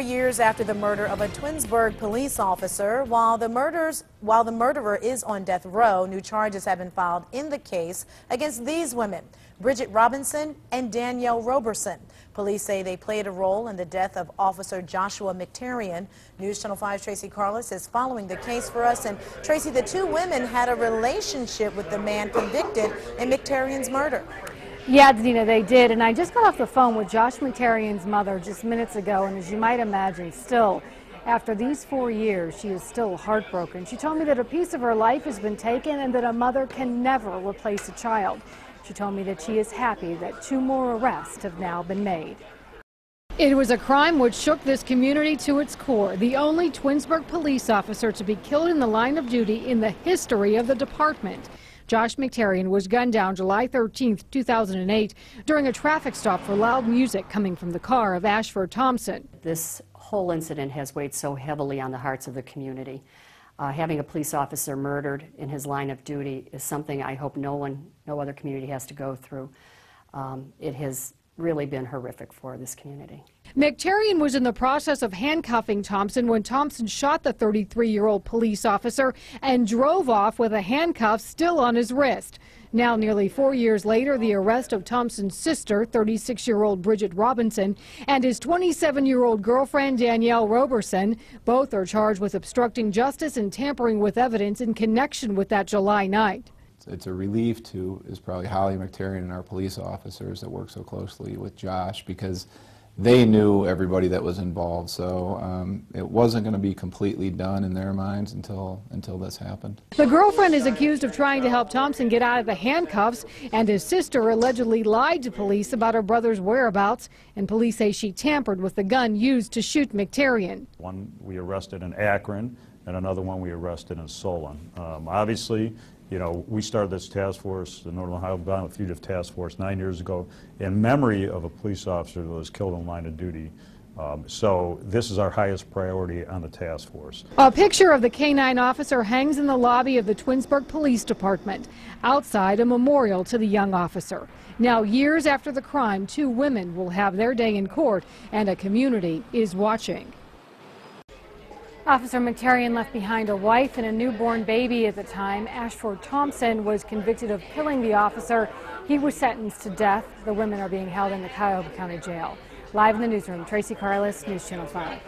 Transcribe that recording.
Years after the murder of a Twinsburg police officer, while the murderer is on death row, new charges have been filed in the case against these women, Bridget Robinson and Danielle Roberson. Police say they played a role in the death of Officer Joshua McTarian. News Channel 5's Tracy Carlos is following the case for us. And Tracy, the two women had a relationship with the man convicted in McTarian's murder. Yeah, Dina, they did. And I just got off the phone with Josh McTarian's mother just minutes ago. And as you might imagine, still, after these 4 years, she is still heartbroken. She told me that a piece of her life has been taken and that a mother can never replace a child. She told me that she is happy that 2 more arrests have now been made. It was a crime which shook this community to its core. The only Twinsburg police officer to be killed in the line of duty in the history of the department. Josh McTarian was gunned down July 13, 2008, during a traffic stop for loud music coming from the car of Ashford Thompson. This whole incident has weighed so heavily on the hearts of the community. Having a police officer murdered in his line of duty is something I hope no other community has to go through. It has really been horrific for this community. McTarian was in the process of handcuffing Thompson when Thompson shot the 33-year-old police officer and drove off with a handcuff still on his wrist. Now, nearly 4 years later, the arrest of Thompson's sister, 36-year-old Bridget Robinson, and his 27-year-old girlfriend, Danielle Roberson. Both are charged with obstructing justice and tampering with evidence in connection with that July night. It's a relief is probably Holly McTarian and our police officers that work so closely with Josh, because they knew everybody that was involved, so it wasn't going to be completely done in their minds until this happened. The girlfriend is accused of trying to help Thompson get out of the handcuffs, and his sister allegedly lied to police about her brother's whereabouts, and police say she tampered with the gun used to shoot McTarian. One we arrested in Akron, and another one we arrested in Solon. Obviously, you know, we started this task force, the Northern Ohio Violent Fugitive Task Force, 9 years ago in memory of a police officer that was killed in line of duty. So this is our highest priority on the task force. A picture of the K-9 officer hangs in the lobby of the Twinsburg Police Department. Outside, a memorial to the young officer. Now, years after the crime, 2 women will have their day in court, and a community is watching. Officer McTarian left behind a wife and a newborn baby at the time. Ashford Thompson was convicted of killing the officer. He was sentenced to death. The women are being held in the Cuyahoga County Jail. Live in the newsroom, Tracy Carlos, News Channel 5.